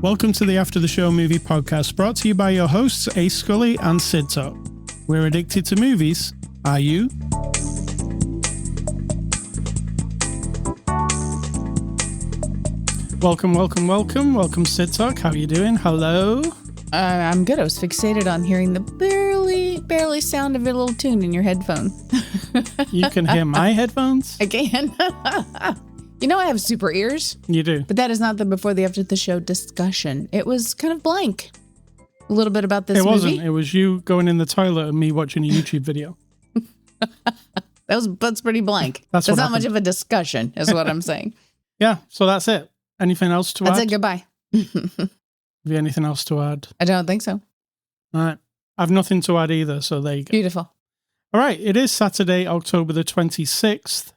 Welcome to the After the Show Movie Podcast, brought to you by your hosts, Ascully and Cidtalk. We're addicted to movies. Are you? Welcome, Cidtalk. How are you doing? Hello? I'm good. I was fixated on hearing the barely sound of a little tune in your headphone. You can hear my headphones? I can. You know I have super ears. You do. But that is not the before the after the show discussion. It was kind of blank. A little bit about this movie. It wasn't. It was you going in the toilet and me watching a YouTube video. That's pretty blank. That's not much of a discussion, is what I'm saying. Yeah, so that's it. Anything else to add? That's it. Goodbye. Have you anything else to add? I don't think so. All right. I've nothing to add either, so there you go. Beautiful. All right. It is Saturday, October the 26th.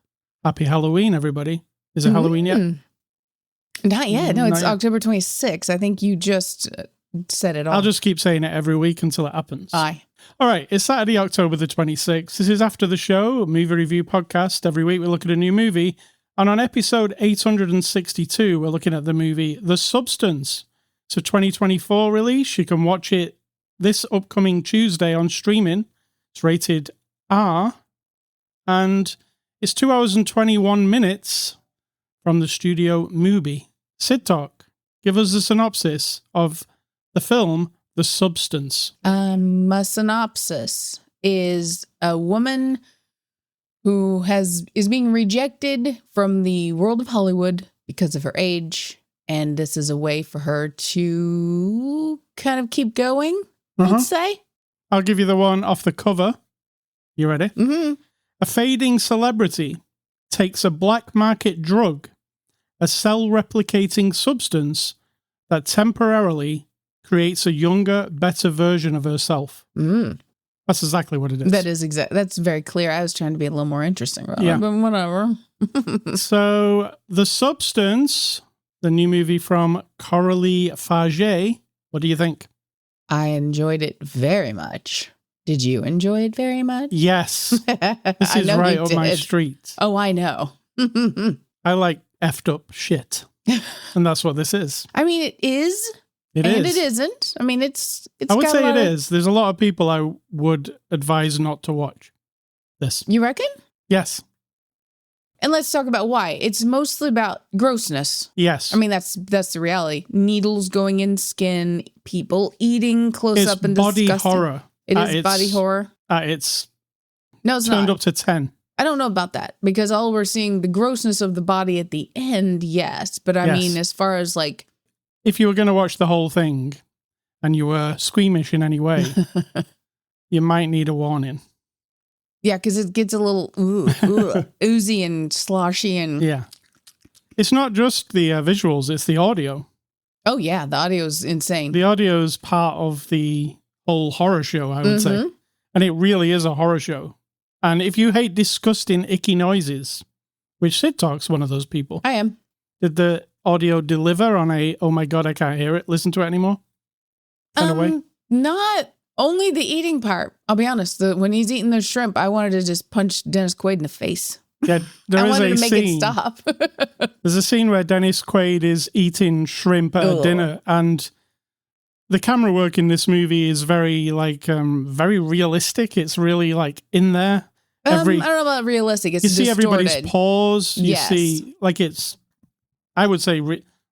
Happy Halloween, everybody. Is it Halloween yet? Not yet. No, it's Not yet. October 26th. I think you just said it all. I'll just keep saying it every week until it happens. Aye. All right. It's Saturday, October the 26th. This is After the Show, a movie review podcast. Every week we look at a new movie. And on episode 862, we're looking at the movie The Substance. It's a 2024 release. You can watch it this upcoming Tuesday on streaming. It's rated R. And it's 2 hours and 21 minutes from the studio Mubi. Cidtalk, give us a synopsis of the film The Substance. A synopsis is a woman who is being rejected from the world of Hollywood because of her age. And this is a way for her to kind of keep going, I'd say. I'll give you the one off the cover. You ready? Mm-hmm. A fading celebrity takes a black market drug, a cell-replicating substance that temporarily creates a younger, better version of herself. Mm. That's exactly what it is. That is That's very clear. I was trying to be a little more interesting, but whatever. So, The Substance, the new movie from Coralie Farge. What do you think? I enjoyed it very much. Did you enjoy it very much? Yes. This is right up my street. Oh, I know. I like effed up shit. And that's what this is. I mean, it is. It and is. it isn't. I mean, it's I would got say a lot it of- is. There's a lot of people I would advise not to watch this. You reckon? Yes. And let's talk about why. It's mostly about grossness. Yes. I mean, that's the reality. Needles going in skin, people eating close it's up and body disgusting. horror. It is body horror. It's No, it's turned not. up to 10. I don't know about that because all we're seeing the grossness of the body at the end, yes. But I Yes. mean, as far as like, If you were going to watch the whole thing and you were squeamish in any way, you might need a warning. yeah, because it gets a little oozy and sloshy and Yeah. It's not just the visuals, it's the audio. oh yeah, the audio is insane. The audio is part of the whole horror show, I would say. Mhm. And it really is a horror show. And if you hate disgusting, icky noises, which Cidtalk's one of those people, I am. did the audio deliver on a, oh my God, I can't hear it, listen to it anymore kind of way? Not only the eating part. I'll be honest. When he's eating the shrimp, I wanted to just punch Dennis Quaid in the face. Yeah, there I is wanted a to make scene. it stop. There's a scene where Dennis Quaid is eating shrimp at a Ugh. dinner, and the camera work in this movie is very very realistic. It's really like in there. I don't know about realistic. It's you see distorted. everybody's paws. You Yes. see like it's, I would say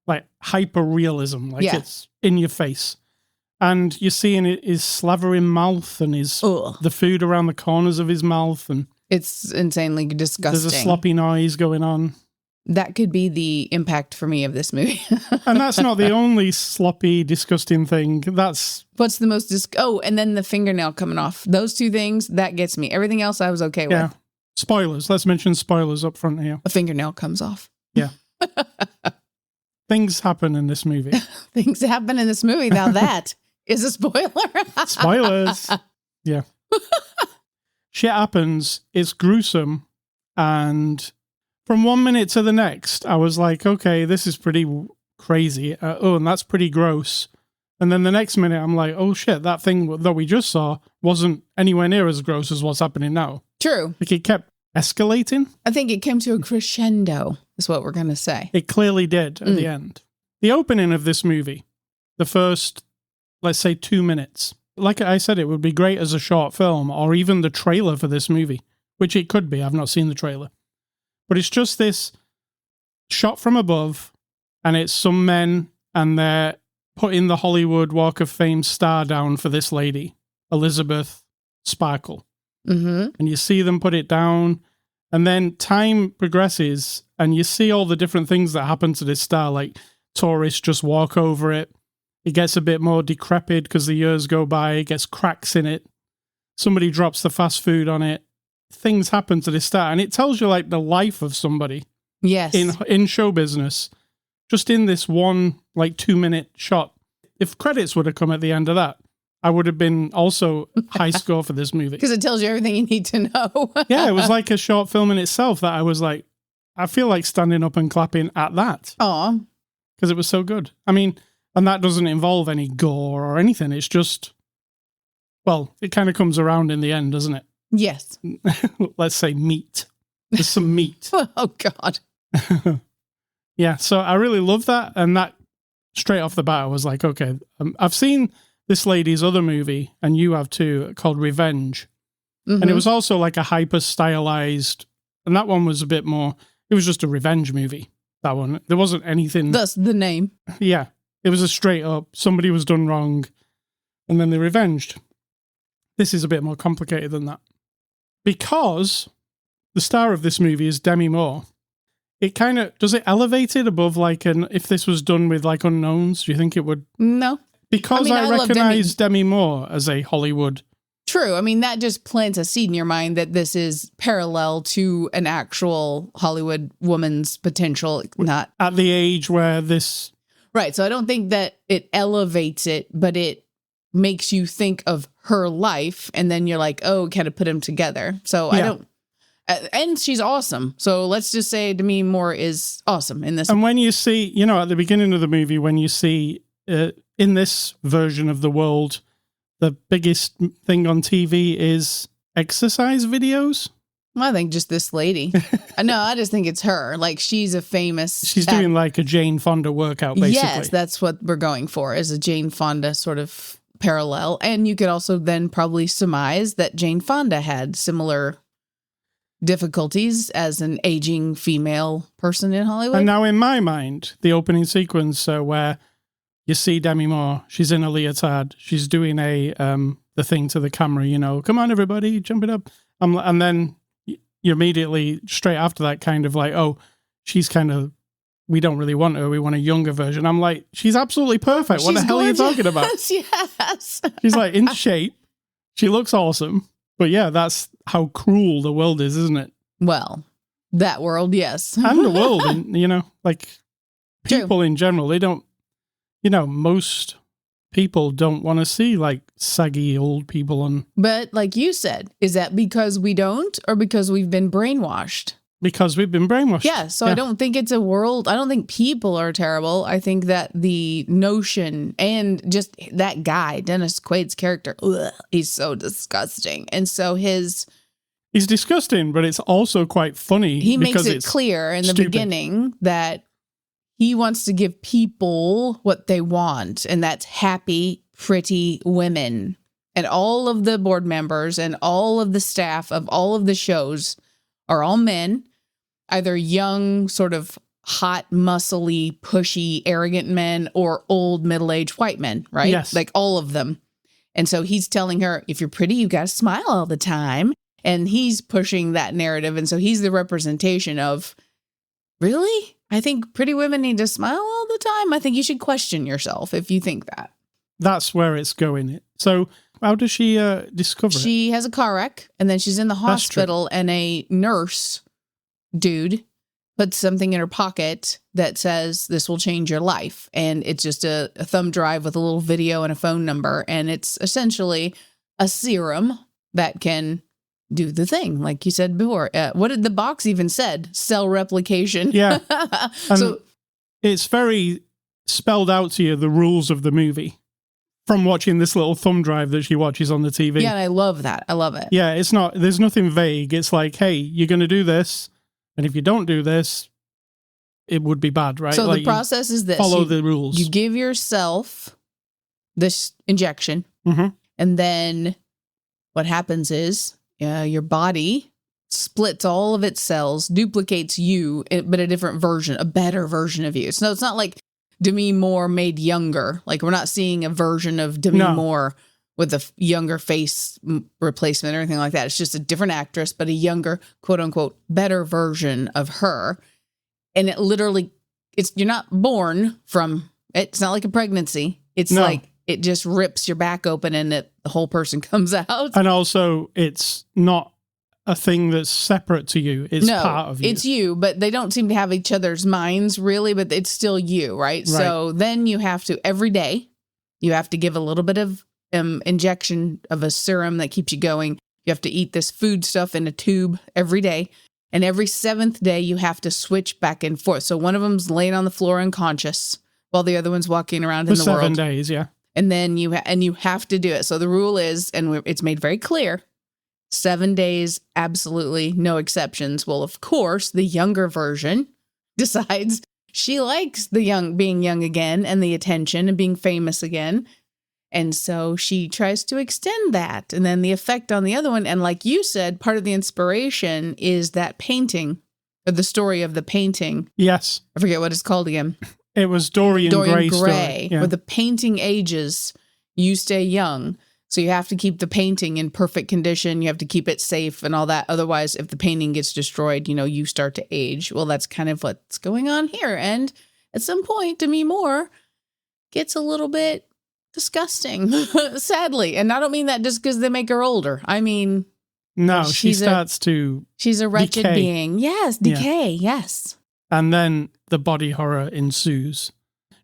like hyper realism. Like Yeah. it's in your face, and you're seeing it his slavering mouth and his Ugh. the food around the corners of his mouth, and It's insanely disgusting. there's a sloppy noise going on. That could be the impact for me of this movie. And that's not the only sloppy, disgusting thing. That's What's the most and then the fingernail coming off. Those two things, that gets me. Everything else I was okay yeah. with. Spoilers. Let's mention spoilers up front here. A fingernail comes off. Yeah. Things happen in this movie. Things happen in this movie. Now that is a spoiler. Spoilers. Yeah. Shit happens. It's gruesome. And from 1 minute to the next, I was like, okay, this is pretty crazy. And that's pretty gross. And then the next minute, I'm like, oh shit, that thing that we just saw wasn't anywhere near as gross as what's happening now. True. Like it kept escalating. I think it came to a crescendo, is what we're going to say. It clearly did at the end. The opening of this movie the first, let's say, 2 minutes. Like I said, it would be great as a short film or even the trailer for this movie, which it could be. I've not seen the trailer. But it's just this shot from above, and it's some men, and they're putting the Hollywood Walk of Fame star down for this lady, Elizabeth Sparkle. Mm-hmm. And you see them put it down, and then time progresses, and you see all the different things that happen to this star, like tourists just walk over it. It gets a bit more decrepit because the years go by. It gets cracks in it. Somebody drops the fast food on it. Things happen to this star, and it tells you like the life of somebody. Yes. In show business, just in this one like 2 minute shot. If credits would have come at the end of that, I would have been also high score for this movie. Because it tells you everything you need to know. Yeah, it was like a short film in itself that I was like, I feel like standing up and clapping at that. Aw. Because it was so good. I mean, and that doesn't involve any gore or anything. It's just, well, it kind of comes around in the end, doesn't it? Yes. Let's say meat. There's some meat. Oh, God. Yeah, so I really love that. And that straight off the bat, I was like, okay, I've seen this lady's other movie, and you have too, called Revenge. Mm-hmm. And it was also like a hyper stylized, and that one was a bit more, it was just a revenge movie, that one. There wasn't anything. Thus the name. Yeah, it was a straight up, somebody was done wrong, and then they revenged. This is a bit more complicated than that. Because the star of this movie is Demi Moore. It kind of, does it elevate it above like if this was done with like unknowns? Do you think it would? No. Because I recognize Demi Moore as a Hollywood. True. I mean, that just plants a seed in your mind that this is parallel to an actual Hollywood woman's potential. Not at the age where this. Right. So I don't think that it elevates it, but it makes you think of her life. And then you're like, oh, kind of put them together. So yeah. I don't. And she's awesome. So let's just say Demi Moore is awesome in this. And when you see, you know, at the beginning of the movie, when you see in this version of the world, the biggest thing on TV is exercise videos. Well, I think just this lady. No, I just think it's her. Like, she's a famous. She's doing like a Jane Fonda workout, basically. Yes, that's what we're going for, is a Jane Fonda sort of parallel. And you could also then probably surmise that Jane Fonda had similar difficulties as an aging female person in Hollywood. And now in my mind, the opening sequence where you see Demi Moore, she's in a leotard, she's doing the thing to the camera, you know, come on everybody, jump it up. And then you immediately, straight after that, kind of like, oh, she's kind of, we don't really want her, we want a younger version. I'm like, she's absolutely perfect. What the hell gorgeous. Are you talking about? Yes. She's like in shape. She looks awesome. But yeah, that's how cruel the world is, isn't it? Well, that world, yes. And the world, and, you know, like people in general, they don't, you know, most people don't want to see like saggy old people on. But like you said, is that because we don't or because we've been brainwashed? Because we've been brainwashed. Yeah, so yeah. I don't think it's a world. I don't think people are terrible. I think that the notion and just that guy, Dennis Quaid's character, he's so disgusting. And so he's disgusting, but it's also quite funny. He makes it clear in the beginning that he wants to give people what they want, and that's happy, pretty women. And all of the board members and all of the staff of all of the shows are all men, either young, sort of hot, muscly, pushy, arrogant men, or old, middle-aged white men, right? Yes. Like all of them. And so he's telling her, if you're pretty, you got to smile all the time. And he's pushing that narrative. And so he's the representation of, really? I think pretty women need to smile all the time. I think you should question yourself if you think that. That's where it's going. So how does she discover it? She has a car wreck, and then she's in the hospital, and a nurse dude puts something in her pocket that says, this will change your life. And it's just a thumb drive with a little video and a phone number. And it's essentially a serum that can do the thing, like you said before. What did the box even said? Cell replication. Yeah. So it's very spelled out to you, the rules of the movie, from watching this little thumb drive that she watches on the TV. Yeah, and I love that. I love it. Yeah, it's not, there's nothing vague. It's like, hey, you're going to do this, and if you don't do this, it would be bad, right? So like the process is this. Follow the rules. You give yourself this injection. Mm-hmm. And then what happens is your body splits all of its cells, duplicates you, but a different version, a better version of you. So it's not like Demi Moore made younger. Like, we're not seeing a version of Demi Moore with a younger face replacement or anything like that. It's just a different actress, but a younger, quote unquote, better version of her. And it literally, you're not born from, it's not like a pregnancy. It's like, it just rips your back open and the whole person comes out. And also, it's not a thing that's separate to you. It's part of you. It's you, but they don't seem to have each other's minds really, but it's still you, right? So then you have to, every day, you have to give a little bit of injection of a serum that keeps you going. You have to eat this food stuff in a tube every day. And every 7th day, you have to switch back and forth. So one of them's laying on the floor unconscious while the other one's walking around in the world. 7 days, yeah. And then you have to do it. So the rule is, and it's made very clear, 7 days, absolutely no exceptions. Well, of course, the younger version decides she likes being young again and the attention and being famous again. And so she tries to extend that. And then the effect on the other one, and like you said, part of the inspiration is that painting, or the story of the painting. Yes. I forget what it's called again. It was Dorian Gray story. Yeah. Where the painting ages, you stay young. So you have to keep the painting in perfect condition. You have to keep it safe and all that. Otherwise, if the painting gets destroyed, you start to age. Well, that's kind of what's going on here. And at some point, Demi Moore gets a little bit disgusting, sadly. And I don't mean that just because they make her older. I mean... No, she's a wretched decay. Being. Yes, decay, yes. And then the body horror ensues.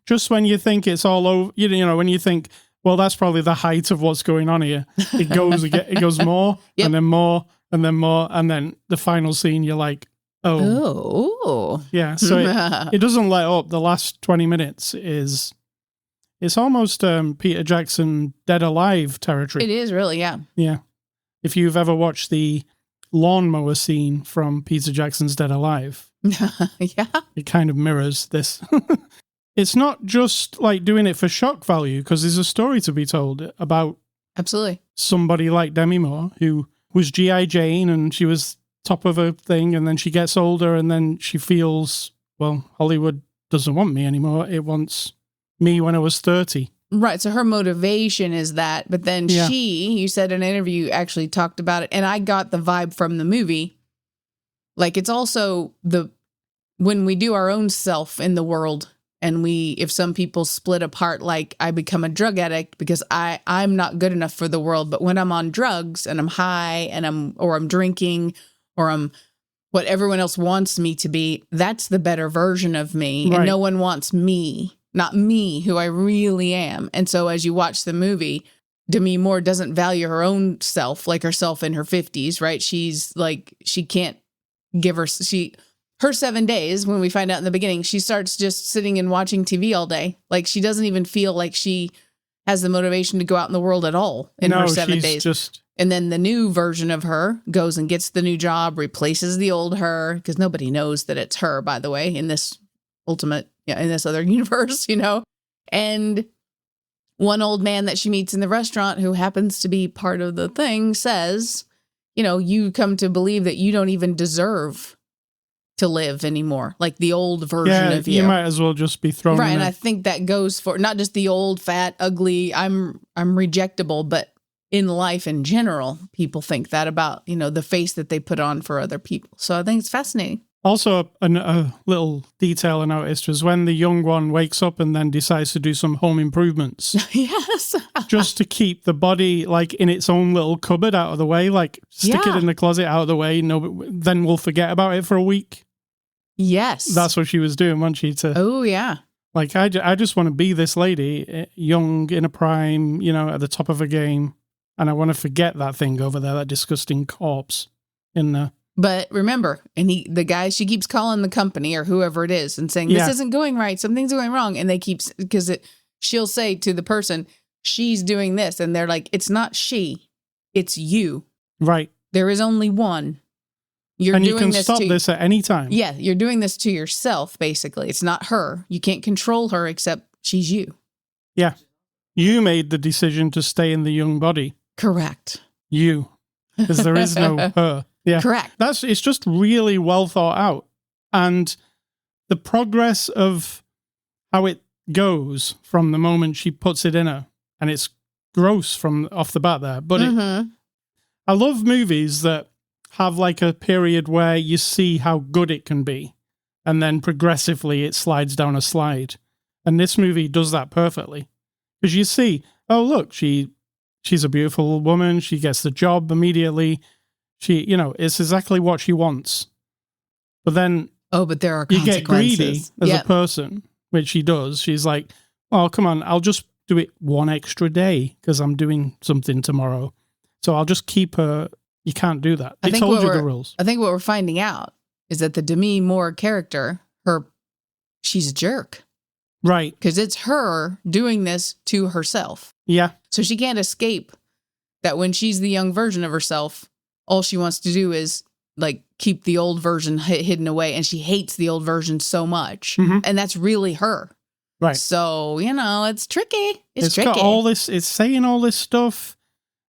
Just when you think it's all over, when you think, well, that's probably the height of what's going on here, it goes more, yep. and then more, and then more, and then the final scene, you're like, oh. Yeah, so it doesn't let up. The last 20 minutes it's almost Peter Jackson Dead Alive territory. It is really, yeah. Yeah. If you've ever watched the lawnmower scene from Peter Jackson's Dead Alive, yeah, it kind of mirrors this. It's not just like doing it for shock value, because there's a story to be told about absolutely somebody like Demi Moore who was G.I. Jane and she was top of a thing, and then she gets older and then she feels, well, Hollywood doesn't want me anymore. It wants me when I was 30. Right. So her motivation is that, but then you said in an interview, actually talked about it. And I got the vibe from the movie. Like, it's also when we do our own self in the world, and if some people split apart, like I become a drug addict because I'm not good enough for the world. But when I'm on drugs and I'm high and I'm drinking, or I'm what everyone else wants me to be, that's the better version of me. Right. And no one wants me. Not me, who I really am. And so as you watch the movie, Demi Moore doesn't value her own self, like herself in her 50s, right? She's like, she can't give her 7 days, when we find out in the beginning, she starts just sitting and watching TV all day. Like, she doesn't even feel like she has the motivation to go out in the world at all in her 7 days. And then the new version of her goes and gets the new job, replaces the old her, because nobody knows that it's her, by the way, in this in this other universe, and one old man that she meets in the restaurant who happens to be part of the thing says, you come to believe that you don't even deserve to live anymore. Like the old version of you. You might as well just be thrown right. in And I think that goes for not just the old, fat, ugly, I'm rejectable, but in life in general, people think that about, the face that they put on for other people. So I think it's fascinating. Also, a little detail I noticed was when the young one wakes up and then decides to do some home improvements. Yes. Just to keep the body like in its own little cupboard out of the way, like stick it in the closet out of the way. No, then we'll forget about it for a week. Yes. That's what she was doing, wasn't she? Oh, yeah. Like, I just want to be this lady, young, in a prime, at the top of her game. And I want to forget that thing over there, that disgusting corpse in there. But remember, and the guy, she keeps calling the company or whoever it is and saying, this isn't going right. Something's going wrong. And they keep, because she'll say to the person, she's doing this. And they're like, it's not she, it's you. Right. There is only one. You can stop this at any time. Yeah. You're doing this to yourself, basically. It's not her. You can't control her except she's you. Yeah. You made the decision to stay in the young body. Correct. You. Because there is no her. Yeah. Correct. It's just really well thought out. And the progress of how it goes from the moment she puts it in her, and it's gross from off the bat there. But I love movies that have like a period where you see how good it can be, and then progressively it slides down a slide. And this movie does that perfectly. Because you see, oh, look, she's a beautiful woman. She gets the job immediately. It's exactly what she wants. But then but there are you get greedy as Yep. a person, which she does. She's like, oh, come on, I'll just do it one extra day because I'm doing something tomorrow. So I'll just keep her. You can't do that. They told you the rules. I think what we're finding out is that the Demi Moore character, she's a jerk. Right. Because it's her doing this to herself. Yeah. So she can't escape that when she's the young version of herself, all she wants to do is like keep the old version hidden away. And she hates the old version so much. Mm-hmm. And that's really her. Right. So, it's tricky. It's tricky. Got all this, it's saying all this stuff.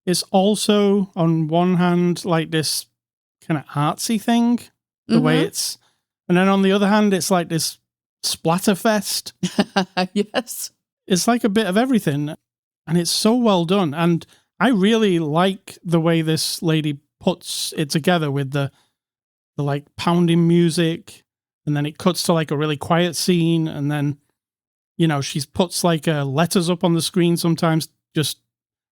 It's also, on one hand, like this kind of artsy thing, the way it's, and then on the other hand, it's like this splatterfest. Yes. It's like a bit of everything, and it's so well done. And I really like the way this lady puts it together with the like pounding music, and then it cuts to like a really quiet scene, and then she puts like letters up on the screen sometimes, just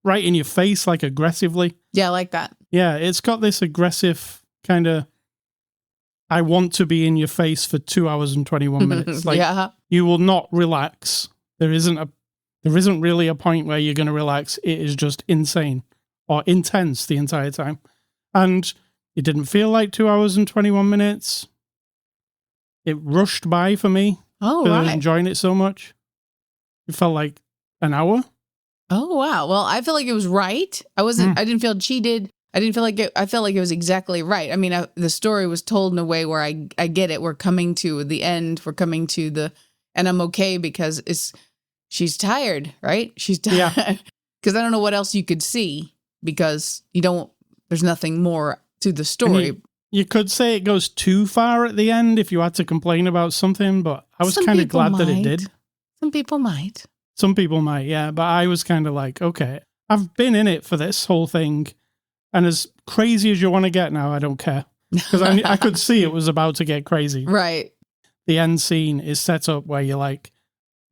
right in your face, like aggressively. Yeah, I like that. Yeah, it's got this aggressive kind of, I want to be in your face for 2 hours and 21 minutes. Like, you will not relax. There isn't really a point where you're going to relax. It is just insane or intense the entire time. And it didn't feel like 2 hours and 21 minutes. It rushed by for me. Oh, I right. was enjoying it so much. It felt like an hour. Oh, wow. Well, I feel like it was right. I didn't feel cheated. I didn't feel like it. I felt like it was exactly right. I mean, the story was told in a way where I get it. We're coming to the end. We're coming to and I'm okay because she's tired, right? She's tired. Yeah. Because I don't know what else you could see because there's nothing more to the story. You could say it goes too far at the end if you had to complain about something, but I was kind of glad that it did. Some people might. Some people might, yeah. But I was kind of like, okay, I've been in it for this whole thing. And as crazy as you want to get now, I don't care. Because I could see it was about to get crazy. Right. The end scene is set up where you're like,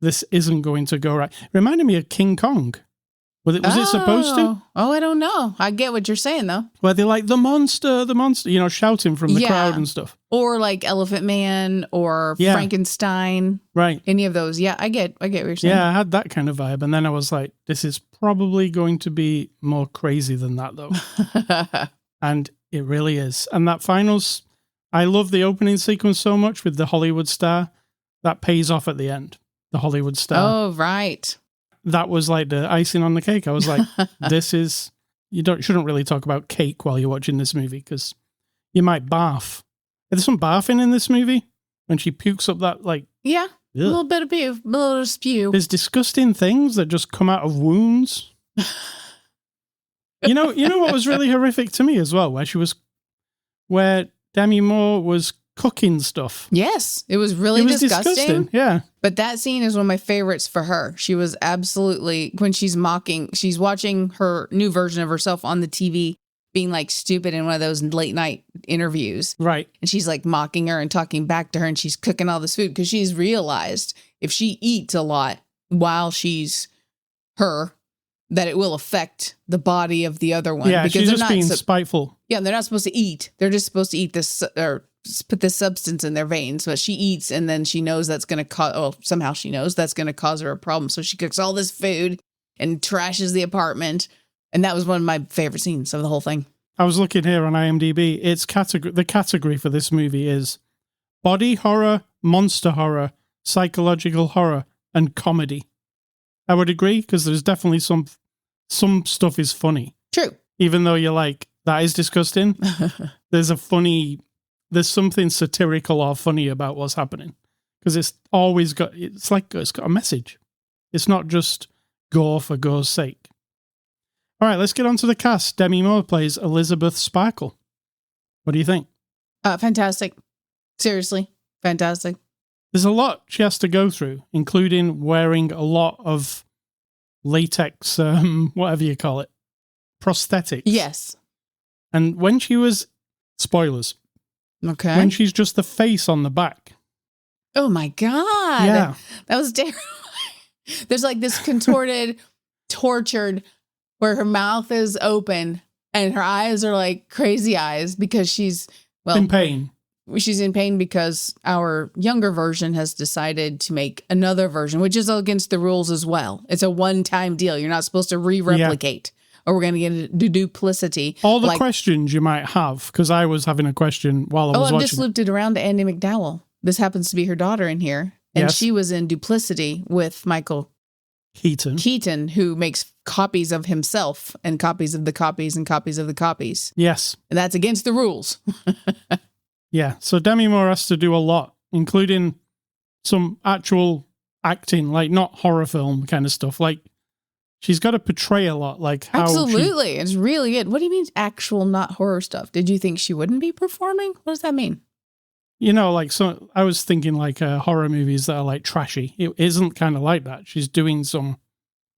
this isn't going to go right. It reminded me of King Kong. Was it supposed to? Oh, I don't know. I get what you're saying, though. Where they're like, the monster, shouting from the crowd and stuff. Or like Elephant Man or Frankenstein. Right. Any of those. Yeah, I get what you're saying. Yeah, I had that kind of vibe. And then I was like, this is probably going to be more crazy than that, though. And it really is. And that finals, I love the opening sequence so much with the Hollywood star. That pays off at the end. The Hollywood star. Oh, right. That was like the icing on the cake. I was like, this is, shouldn't really talk about cake while you're watching this movie because you might barf. There's some barfing in this movie when she pukes up that like. Yeah, ugh. A little bit of spew. There's disgusting things that just come out of wounds. You know what was really horrific to me as well, where Demi Moore was cooking stuff. Yes, it was really disgusting. Yeah. But that scene is one of my favorites for her. She was absolutely, when she's watching her new version of herself on the TV, being like stupid in one of those late night interviews. Right. And she's like mocking her and talking back to her, and she's cooking all this food because she's realized if she eats a lot while she's her, that it will affect the body of the other one. Yeah, because she's just being spiteful. Yeah, they're not supposed to eat. They're just supposed to eat this or put this substance in their veins. But she eats, and then she knows that's going to cause. Well, somehow she knows that's going to cause her a problem. So she cooks all this food and trashes the apartment. And that was one of my favorite scenes of the whole thing. I was looking here on IMDb. The category for this movie is body horror, monster horror, psychological horror, and comedy. I would agree because there's definitely some stuff is funny. True. Even though you're like, that is disgusting. There's something satirical or funny about what's happening because it's got a message. It's not just gore for gore's sake. All right, let's get on to the cast. Demi Moore plays Elizabeth Sparkle. What do you think? Fantastic. Seriously, fantastic. There's a lot she has to go through, including wearing a lot of latex, whatever you call it, prosthetics. Yes. And when she was, spoilers, Okay. when she's just the face on the back. Oh my God. Yeah. That was terrible. There's like this contorted, tortured, where her mouth is open and her eyes are like crazy eyes because she's, well, In pain. she's in pain because our younger version has decided to make another version, which is against the rules as well. It's a one-time deal. You're not supposed to re-replicate or we're going to get into duplicity. All the questions you might have, because I was having a question while I was I've watching. just looped it around to Andy McDowell. This happens to be her daughter in here. And Yes. she was in Duplicity with Michael Keaton, who makes copies of himself and copies of the copies and copies of the copies. Yes. And that's against the rules. Yeah. So Demi Moore has to do a lot, including some actual acting, like not horror film kind of stuff. Like she's got to portray a lot, like how Absolutely. It's really good. What do you mean actual not horror stuff? Did you think she wouldn't be performing? What does that mean? you know, like so I was thinking like horror movies that are like trashy. It isn't kind of like that. She's doing some.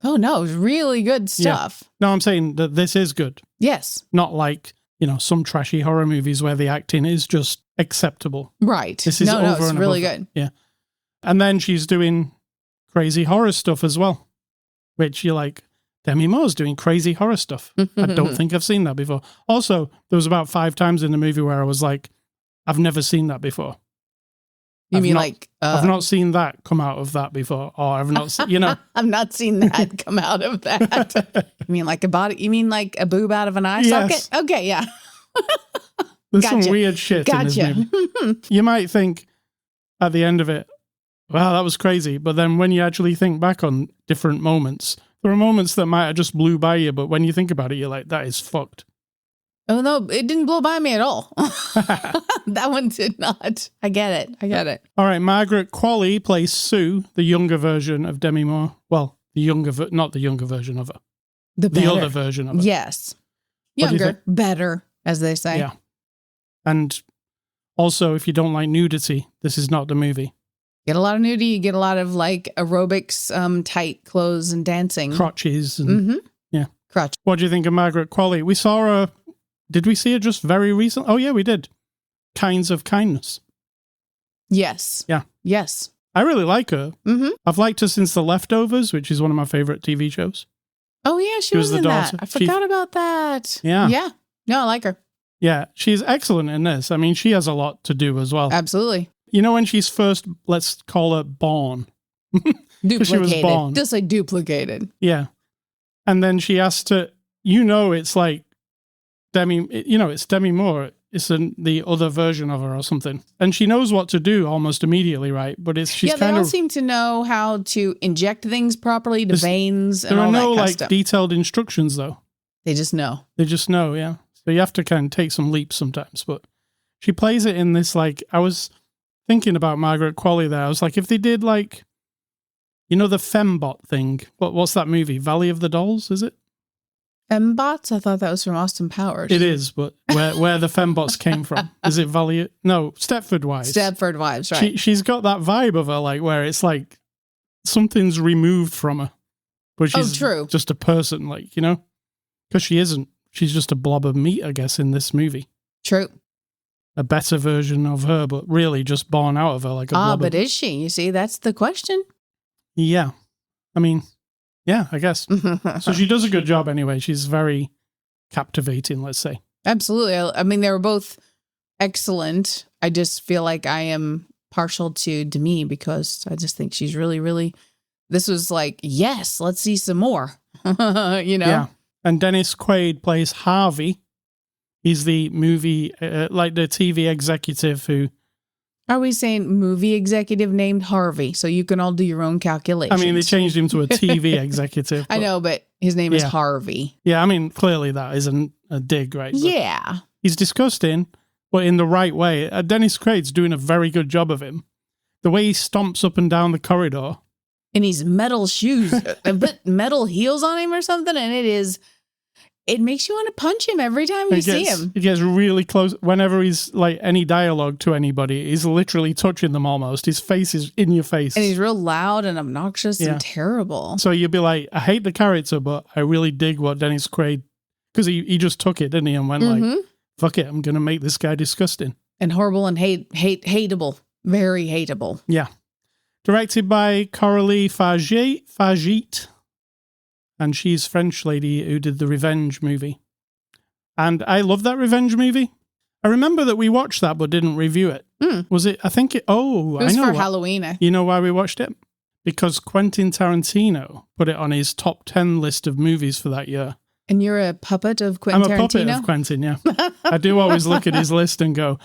Oh no, it's really good stuff. No, I'm saying that this is good. Yes. Not like, you know, some trashy horror movies where the acting is just acceptable. Right. This is no, over it's and really above good. that. Yeah. And then she's doing crazy horror stuff as well, which you're like, Demi Moore's doing crazy horror stuff. I don't think I've seen that before. Also, there was about 5 times in the movie where I was like, I've never seen that before. I've not seen that come out of that before, or I've not seen, you know. I've not seen that come out of that. You mean like a body? You mean like a boob out of an eye Yes. socket? Okay, yeah. There's Gotcha. some weird shit in this Gotcha. movie. You might think at the end of it, wow, that was crazy. But then when you actually think back on different moments, there are moments that might have just blew by you, but when you think about it, you're like, that is fucked. Oh no, it didn't blow by me at all. That one did not. I get it. All right, Margaret Qualley plays Sue, the younger version of Demi Moore. Well, not the younger version of her. The other version of her. Yes. What do you Younger, think? better, as they say. Yeah. And also, if you don't like nudity, this is not the movie. Get a lot of nudity, you get a lot of like aerobics, tight clothes and dancing. Crotches. And, yeah. Crotch. What do you think of Margaret Qualley? We saw her. Did we see her just very recently? Oh, yeah, we did. Kinds of Kindness. Yes. Yeah. Yes. I really like her. Mm-hmm. I've liked her since The Leftovers, which is one of my favorite TV shows. Oh yeah, she was the in daughter. that. I forgot about that. Yeah. Yeah. No, I like her. Yeah, she's excellent in this. I mean, she has a lot to do as well. Absolutely. You know, when she's first, let's call her born. Duplicated. She was born. Just like duplicated. Yeah. And then she has to, you know, it's like it's Demi Moore. It's the other version of her or something. And she knows what to do almost immediately, right? But she's they all seem to know how to inject things properly to veins and all that kind of There are no like stuff. detailed instructions though. They just know. They just know, yeah. So you have to kind of take some leaps sometimes. But she plays it in this, like, I was thinking about Margaret Qualley there. I was like, if they did like, you know, the Fembot thing. What's that movie? Valley of the Dolls, is it? Fembots? I thought that was from Austin Powers. It is, but where the Fembots came from. Is it Valley? No, Stepford Wives. Stepford Wives, right. She's got that vibe of her, like, where it's like something's removed from her. But she's true. just a person, like, you know? Because she isn't. She's just a blob of meat, I guess, in this movie. True. A better version of her, but really just born out of her, like a blob But of... is she? You see, that's the question. Yeah. I mean, yeah, I guess. So she does a good job anyway. She's very captivating, let's say. Absolutely. I mean, they were both excellent. I just feel like I am partial to Demi because I just think she's really, really... This was like, yes, let's see some more. You know? Yeah. And Dennis Quaid plays Harvey. He's the movie, like the TV executive who... Are we saying movie executive named Harvey? So you can all do your own calculations. I mean, they changed him to a TV executive. I know, but his name is Yeah. Harvey. Yeah, I mean, clearly that isn't a dig, right? But Yeah. he's disgusting, but in the right way. Dennis Quaid's doing a very good job of him. The way he stomps up and down the corridor in his metal shoes, put metal heels on him or something, and it makes you want to punch him every time you see him. He gets really close. Whenever he's like any dialogue to anybody, he's literally touching them almost. His face is in your face. And he's real loud and obnoxious and terrible. So you'd be like, I hate the character, but I really dig what Dennis Quaid, because he just took it, didn't he? And went like, fuck it, I'm going to make this guy disgusting. And horrible and hateable. Very hateable. Yeah. Directed by Coralie Fagit. And she's French lady who did the Revenge movie. And I love that Revenge movie. I remember that we watched that but didn't review it. Was it? I think it... Oh, it was I know for Halloween. You know why we watched it? Because Quentin Tarantino put it on his top 10 list of movies for that year. And you're a puppet of Quentin Tarantino? I'm a puppet of Quentin, yeah. I do always look at his list and go,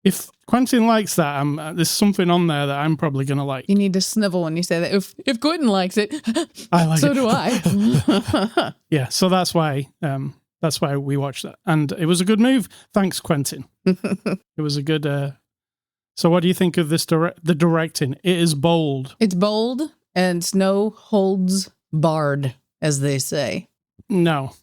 if Quentin likes that, there's something on there that I'm probably going to like. You need to snivel when you say that. If Quentin likes it, I like so it. do I. Yeah, so that's why we watched that. And it was a good move. Thanks, Quentin. It was a good... So what do you think of this the directing? It is bold. It's bold, and it's no holds barred, as they say. No.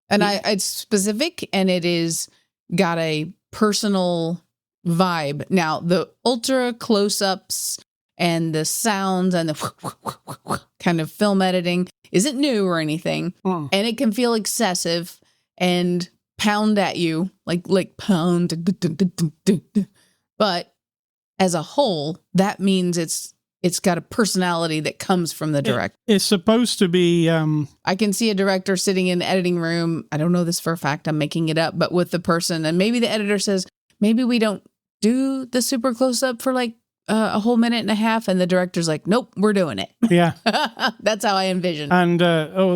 And it's specific, and it is got a personal vibe. Now, the ultra close-ups and the sounds and the kind of film editing isn't new or anything, and it can feel excessive and pound at you, like pound. But as a whole, that means it's got a personality that comes from the director. It's supposed to be... I can see a director sitting in the editing room. I don't know this for a fact. I'm making it up. But with the person, and maybe the editor says, maybe we don't do the super close-up for like a whole minute and a half. And the director's like, nope, we're doing it. Yeah. That's how I envision. And,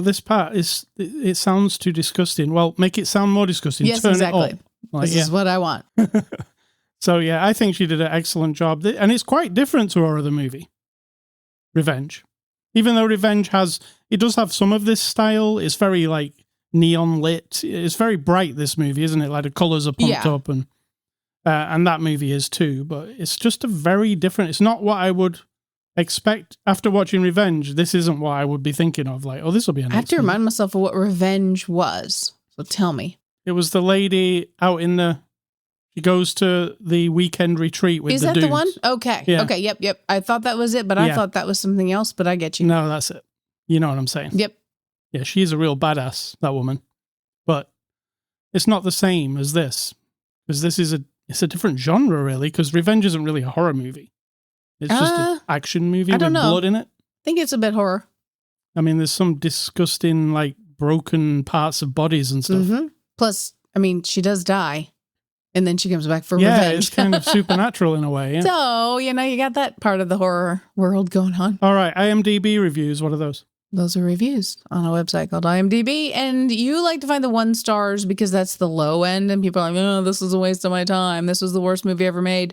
this part, it sounds too disgusting. Well, make it sound more disgusting. Yes, Turn exactly. It up. Like, this is what I want. So, yeah, I think she did an excellent job. And it's quite different to our other movie, Revenge. Even though Revenge it does have some of this style. It's very, like, neon lit. It's very bright, this movie, isn't it? Like, the colors are pumped up. And that movie is too. But it's just a very different... It's not what I would expect. After watching Revenge, this isn't what I would be thinking of. Like, oh, this will be a nice I have to remind myself of what Revenge was. So tell me. It was the lady out in the... She goes to the weekend retreat with the dudes. Is that the one? Okay. Yeah. Okay, yep. I thought that was it, but I thought that was something else, but I get you. No, that's it. You know what I'm saying? Yep. Yeah, she's a real badass, that woman. But it's not the same as this. Because this is it's a different genre, really, because Revenge isn't really a horror movie. It's just an action movie with blood in it. I think it's a bit horror. I mean, there's some disgusting, like, broken parts of bodies and stuff. Mm-hmm. Plus, I mean, she does die. And then she comes back for revenge. Yeah, it's kind of supernatural in a way. Yeah. So, you got that part of the horror world going on. All right, IMDB reviews. What are those? Those are reviews on a website called IMDB. And you like to find the 1 stars because that's the low end. And people are like, oh, this is a waste of my time. This was the worst movie ever made.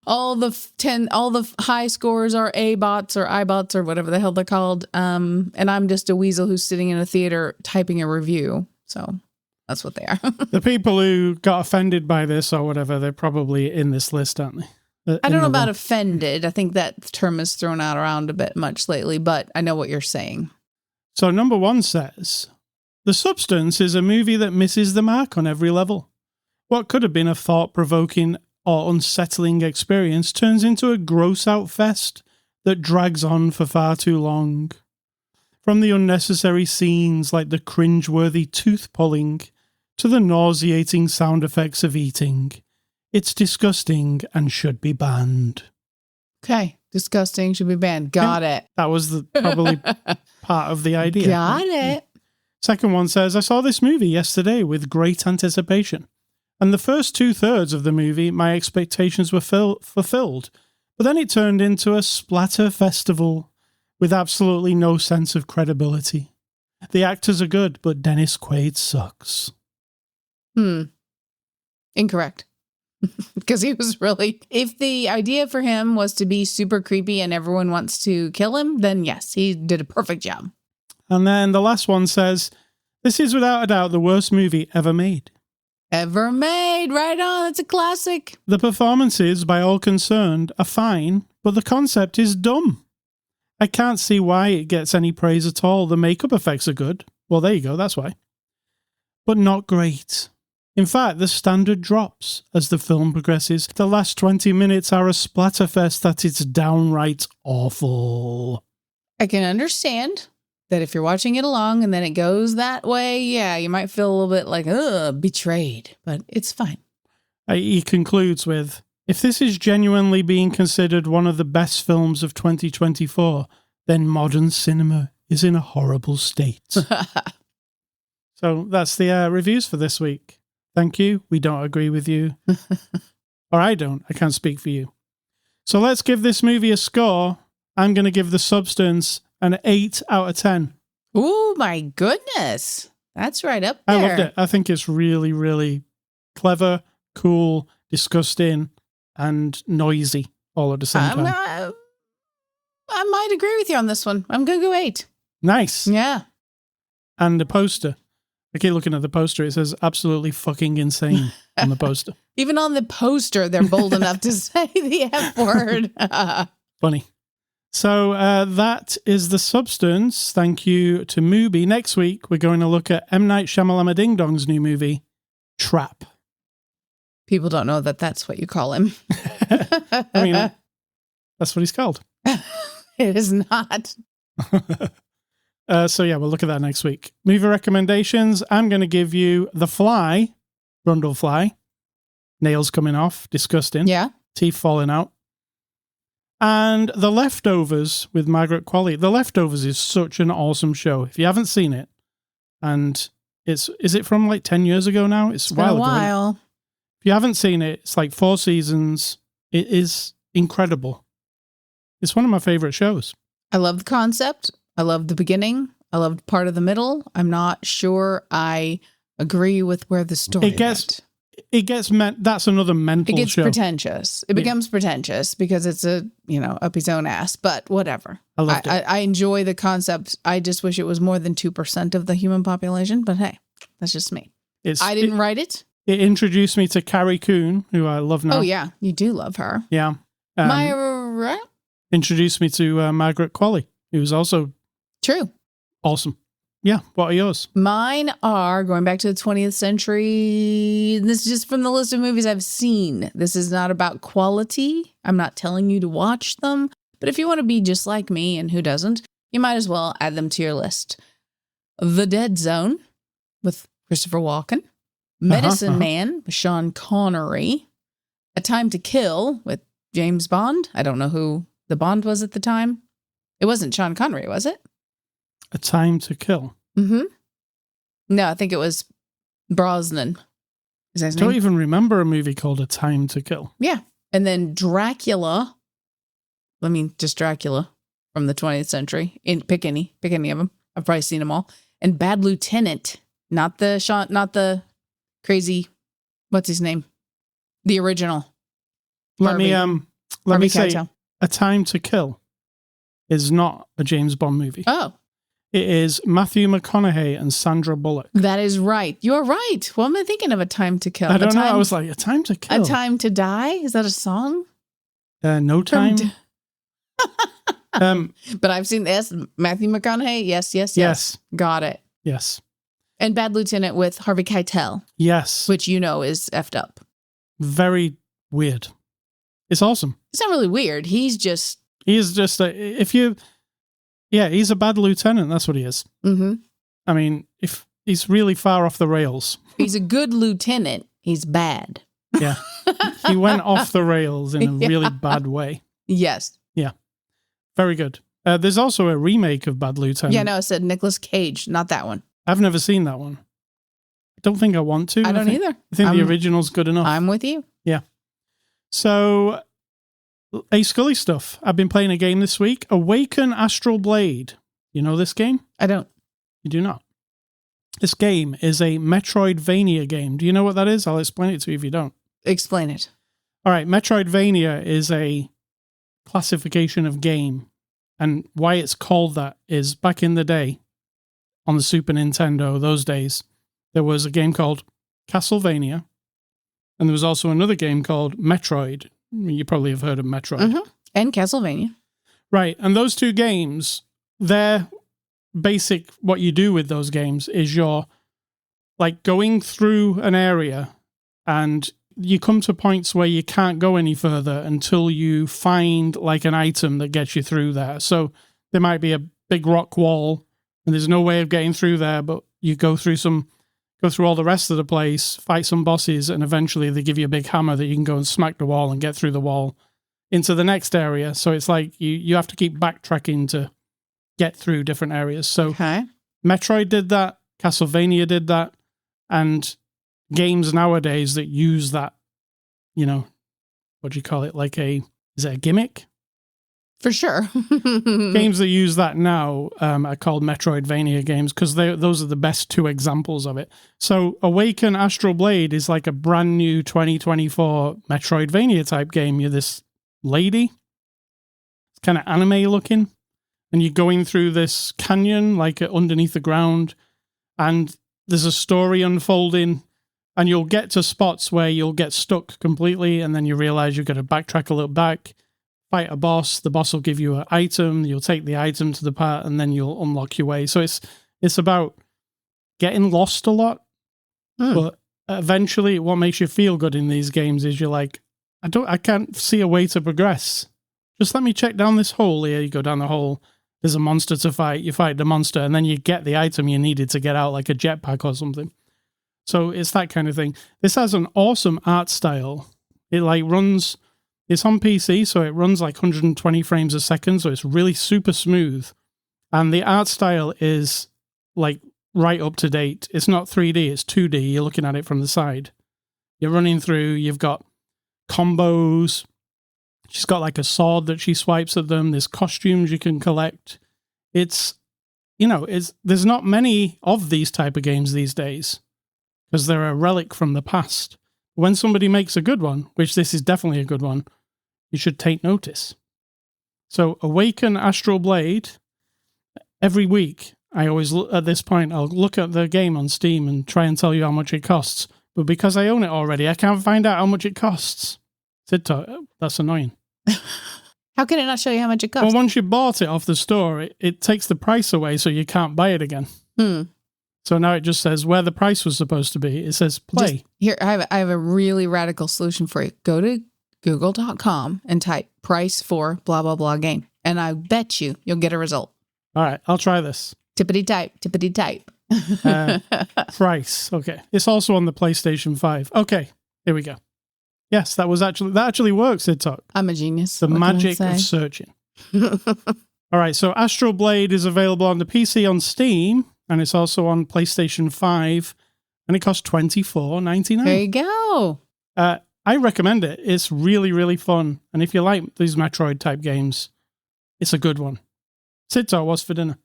All the high scores are A-bots or I-bots or whatever the hell they're called. And I'm just a weasel who's sitting in a theater typing a review. So... that's what they are. The people who got offended by this or whatever, they're probably in this list, aren't they? I don't know about offended. I think that term is thrown out around a bit much lately, but I know what you're saying. So number 1 says, The Substance is a movie that misses the mark on every level. What could have been a thought-provoking or unsettling experience turns into a gross-out fest that drags on for far too long. From the unnecessary scenes like the cringe-worthy tooth-pulling to the nauseating sound effects of eating. It's disgusting and should be banned. Okay. Disgusting should be banned. Got it. That was probably part of the idea. Got it. Second one says, I saw this movie yesterday with great anticipation. And the first 2/3 of the movie, my expectations were fulfilled. But then it turned into a splatter festival with absolutely no sense of credibility. The actors are good, but Dennis Quaid sucks. Incorrect. Because he was really... If the idea for him was to be super creepy and everyone wants to kill him, then yes, he did a perfect job. And then the last one says, this is without a doubt the worst movie ever made. Ever made. Right on. It's a classic. The performances, by all concerned, are fine, but the concept is dumb. I can't see why it gets any praise at all. The makeup effects are good. Well, there you go. That's why. But not great. In fact, the standard drops as the film progresses. The last 20 minutes are a splatterfest that it's downright awful. I can understand that if you're watching it along and then it goes that way, yeah, you might feel a little bit like, betrayed, but it's fine. He concludes with, if this is genuinely being considered one of the best films of 2024, then modern cinema is in a horrible state. So that's the reviews for this week. Thank you. We don't agree with you. Or I don't. I can't speak for you. So let's give this movie a score. I'm going to give The Substance an 8 out of 10. Oh, my goodness. That's right up there. I loved it. I think it's really, really clever, cool, disgusting, and noisy all at the same time. I might agree with you on this one. I'm going to go 8. Nice. Yeah. And the poster. I keep looking at the poster. It says absolutely fucking insane on the poster. Even on the poster, they're bold enough to say the F word. Funny. So that is The Substance. Thank you to Mubi. Next week, we're going to look at M. Night Shyamalan Ding Dong's new movie, Trap. People don't know that that's what you call him. I mean, that's what he's called. It is not. So yeah, we'll look at that next week. Movie recommendations. I'm going to give you The Fly, Brundlefly. Nails coming off. Disgusting. Yeah. Teeth falling out. And The Leftovers with Margaret Qualley. The Leftovers is such an awesome show. If you haven't seen it, and is it from like 10 years ago now? It's been a while. If you haven't seen it, it's like 4 seasons. It is incredible. It's one of my favorite shows. I love the concept. I love the beginning. I loved part of the middle. I'm not sure I agree with where the story went. That's another mental show. It gets pretentious. It becomes pretentious because it's up his own ass, but whatever. I loved it. I enjoy the concept. I just wish it was more than 2% of the human population, but hey, that's just me. I didn't write it. It introduced me to Carrie Coon, who I love now. Oh, yeah. You do love her. Yeah. Myra? Introduced me to Margaret Qualley, who was also true. Awesome. Yeah. What are yours? Mine are going back to the 20th century. This is just from the list of movies I've seen. This is not about quality. I'm not telling you to watch them. But if you want to be just like me, and who doesn't, you might as well add them to your list. The Dead Zone with Christopher Walken. Medicine Man with Sean Connery. A Time to Kill with James Bond. I don't know who the Bond was at the time. It wasn't Sean Connery, was it? A Time to Kill. Mm-hmm. No, I think it was Brosnan. Is that his name? I don't even remember a movie called A Time to Kill. Yeah. And then Dracula. Just Dracula from the 20th century. Pick any of them. I've probably seen them all. And Bad Lieutenant. Not the crazy, what's his name? The original. Let me say, A Time to Kill is not a James Bond movie. Oh. It is Matthew McConaughey and Sandra Bullock. That is right. You're right. Well, am I thinking of A Time to Kill? I don't know. I was like, A Time to Kill? A Time to Die? Is that a song? No Time? But I've seen this. Matthew McConaughey. Yes. Got it. Yes. And Bad Lieutenant with Harvey Keitel. Yes. Which is effed up. Very weird. It's awesome. It's not really weird. He's just he's a bad lieutenant. That's what he is. Mm-hmm. I mean, if he's really far off the rails. He's a good lieutenant. He's bad. Yeah. He went off the rails in a really bad way. Yes. Yeah. Very good. There's also a remake of Bad Lieutenant. Yeah, no, I said Nicolas Cage, not that one. I've never seen that one. I don't think I want to. I don't either. I think the original's good enough. I'm with you. Yeah. So, Ascully stuff. I've been playing a game this week. Awaken Astral Blade. You know this game? I don't. You do not. This game is a Metroidvania game. Do you know what that is? I'll explain it to you if you don't. Explain it. All right. Metroidvania is a classification of game. And why it's called that is back in the day, on the Super Nintendo, those days, there was a game called Castlevania. And there was also another game called Metroid. You probably have heard of Metroid. Mm-hmm. And Castlevania. Right. And those two games, they're basic. What you do with those games is you're like going through an area and you come to points where you can't go any further until you find like an item that gets you through there. So there might be a big rock wall and there's no way of getting through there, but you go through all the rest of the place, fight some bosses, and eventually they give you a big hammer that you can go and smack the wall and get through the wall into the next area. So it's like you have to keep backtracking to get through different areas. So Metroid did that, Castlevania did that, and games nowadays that use that, what do you call it? Is it a gimmick? For sure. Games that use that now are called Metroidvania games because those are the best two examples of it. So Awaken Astral Blade is like a brand new 2024 Metroidvania type game. You're this lady. It's kind of anime looking. And you're going through this canyon, like underneath the ground. And there's a story unfolding. And you'll get to spots where you'll get stuck completely. And then you realize you've got to backtrack a little back. Fight a boss, the boss will give you an item, you'll take the item to the part, and then you'll unlock your way. So it's about getting lost a lot, but eventually what makes you feel good in these games is you're like, I can't see a way to progress. Just let me check down this hole here. You go down the hole, there's a monster to fight, you fight the monster, and then you get the item you needed to get out, like a jetpack or something. So it's that kind of thing. This has an awesome art style. It runs... It's on PC, so it runs like 120 frames a second, so it's really super smooth. And the art style is like right up to date. It's not 3D, it's 2D. You're looking at it from the side. You're running through, you've got combos. She's got like a sword that she swipes at them. There's costumes you can collect. There's not many of these type of games these days because they're a relic from the past. When somebody makes a good one, which this is definitely a good one, you should take notice. So Awaken Astral Blade, every week, at this point, I'll look at the game on Steam and try and tell you how much it costs. But because I own it already, I can't find out how much it costs. Cidtalk, that's annoying. How can it not show you how much it costs? Well, once you bought it off the store, it takes the price away so you can't buy it again. So now it just says where the price was supposed to be. It says play. I have a really radical solution for you. Go to google.com and type price for blah, blah, blah game. And I bet you'll get a result. All right, I'll try this. Tippity type. Price. Okay. It's also on the PlayStation 5. Okay, here we go. Yes, that actually works, Cidtalk. I'm a genius. The magic of searching. All right, so Astral Blade is available on the PC on Steam, and it's also on PlayStation 5, and it costs $24.99. There you go. I recommend it. It's really, really fun. And if you like these Metroid-type games, it's a good one. Cidtalk, what's for dinner?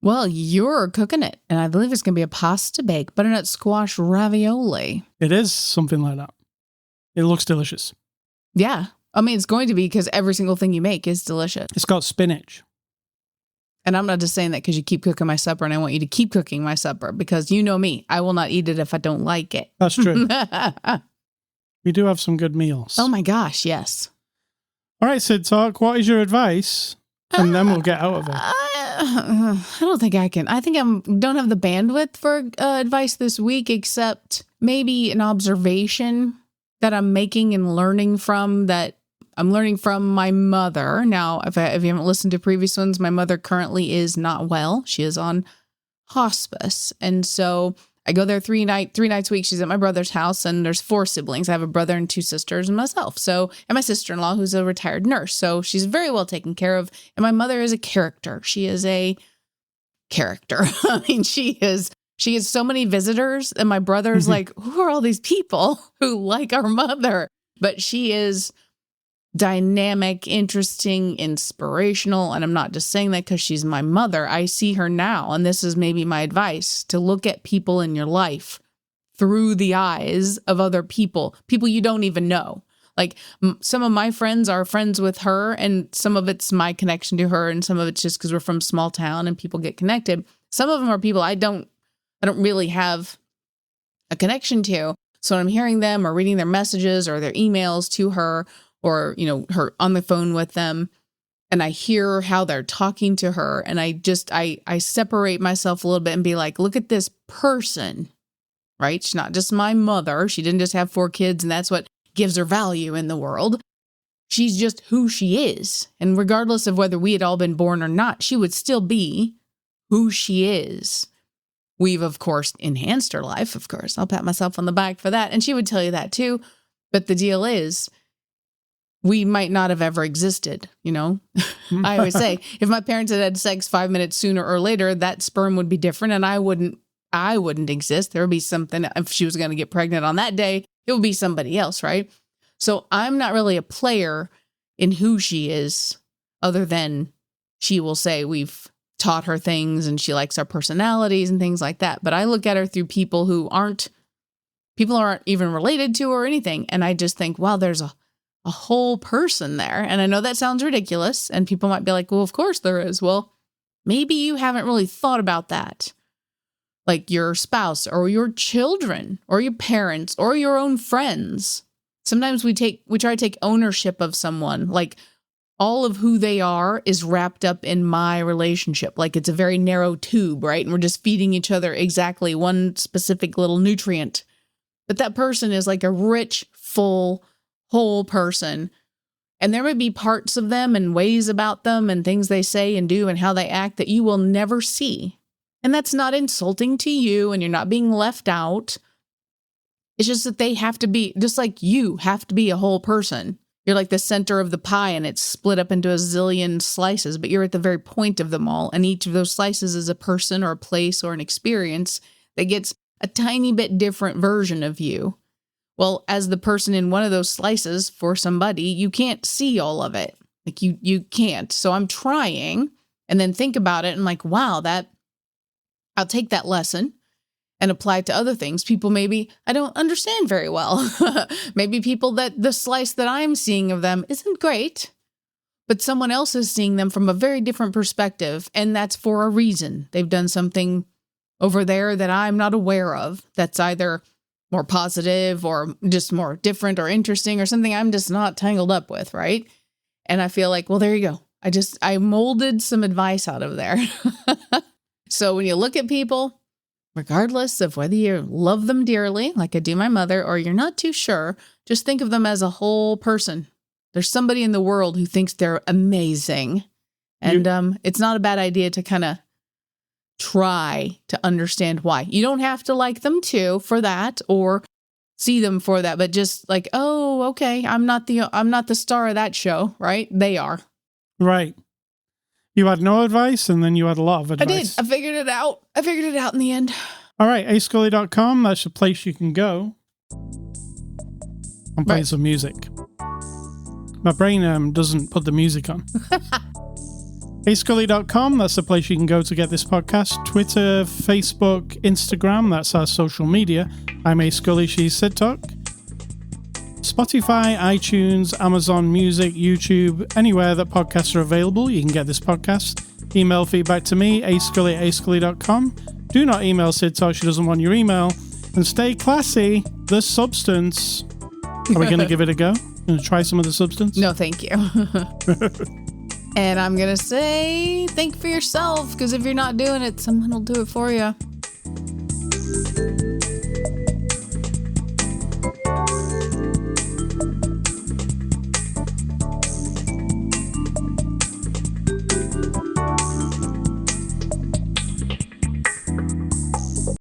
Well, you're cooking it, and I believe it's going to be a pasta bake, butternut squash ravioli. It is something like that. It looks delicious. Yeah. I mean, it's going to be because every single thing you make is delicious. It's got spinach. And I'm not just saying that because you keep cooking my supper, and I want you to keep cooking my supper because you know me. I will not eat it if I don't like it. That's true. We do have some good meals. Oh my gosh, yes. All right, Cidtalk, what is your advice? And then we'll get out of it. I don't think I can. I think I don't have the bandwidth for advice this week, except maybe an observation that I'm making and learning from that I'm learning from my mother. Now, if you haven't listened to previous ones, my mother currently is not well. She is on hospice. And so I go there three nights a week. She's at my brother's house, and there's 4 siblings. I have a brother and 2 sisters and myself. So, and my sister-in-law, who's a retired nurse. So she's very well taken care of. And my mother is a character. She is a character. I mean, she gets so many visitors, and my brother's like, who are all these people who like our mother? But she is dynamic, interesting, inspirational. And I'm not just saying that because she's my mother. I see her now. And this is maybe my advice, to look at people in your life through the eyes of other people you don't even know. Like some of my friends are friends with her, and some of it's my connection to her, and some of it's just because we're from small town and people get connected. Some of them are people I don't really have a connection to. So when I'm hearing them or reading their messages or their emails to her, or, her on the phone with them, and I hear how they're talking to her, and I separate myself a little bit and be like, look at this person, right? She's not just my mother. She didn't just have 4 kids and that's what gives her value in the world. She's just who she is. And regardless of whether we had all been born or not, she would still be who she is. We've, of course, enhanced her life, of course. I'll pat myself on the back for that. And she would tell you that too. But the deal is, we might not have ever existed, you know? I always say, if my parents had had sex 5 minutes sooner or later, that sperm would be different and I wouldn't exist. There would be something, if she was going to get pregnant on that day, it would be somebody else, right? So I'm not really a player in who she is, other than she will say we've taught her things and she likes our personalities and things like that. But I look at her through people who aren't even related to her or anything. And I just think, wow, there's a whole person there. And I know that sounds ridiculous. And people might be like, well, of course there is. Well, maybe you haven't really thought about that. Like your spouse or your children or your parents or your own friends. Sometimes we try to take ownership of someone. Like all of who they are is wrapped up in my relationship. Like it's a very narrow tube, right? And we're just feeding each other exactly one specific little nutrient. But that person is like a rich, full, whole person. And there may be parts of them and ways about them and things they say and do and how they act that you will never see. And that's not insulting to you and you're not being left out. It's just that they have to be, just like you have to be a whole person. You're like the center of the pie and it's split up into a zillion slices, but you're at the very point of them all. And each of those slices is a person or a place or an experience that gets a tiny bit different version of you. Well, as the person in one of those slices for somebody, you can't see all of it. Like you can't. So I'm trying and then think about it and like, wow, I'll take that lesson and apply it to other things. People maybe I don't understand very well. Maybe people that the slice that I'm seeing of them isn't great, but someone else is seeing them from a very different perspective. And that's for a reason. They've done something over there that I'm not aware of. That's either more positive or just more different or interesting or something I'm just not tangled up with. Right. And I feel like, well, there you go. I molded some advice out of there. So when you look at people, regardless of whether you love them dearly, like I do my mother, or you're not too sure, just think of them as a whole person. There's somebody in the world who thinks they're amazing. And it's not a bad idea to kind of try to understand why. You don't have to like them too for that or see them for that, but just like, oh, okay, I'm not the star of that show, right? They are. Right. You had no advice, and then you had a lot of advice. I did. I figured it out in the end. All right, ascully.com. That's the place you can go. I'm playing some music. My brain doesn't put the music on. ascully.com. That's the place you can go to get this podcast. Twitter, Facebook, Instagram. That's our social media. I'm Ascully. She's Cidtalk. Spotify, iTunes, Amazon Music, YouTube, anywhere that podcasts are available, you can get this podcast. Email feedback to me, ascully@ascully.com. Do not email Cidtalk, she doesn't want your email. And stay classy, the substance. Are we going to give it a go? Going to try some of the substance? No, thank you. And I'm going to say, think for yourself, because if you're not doing it, someone will do it for you.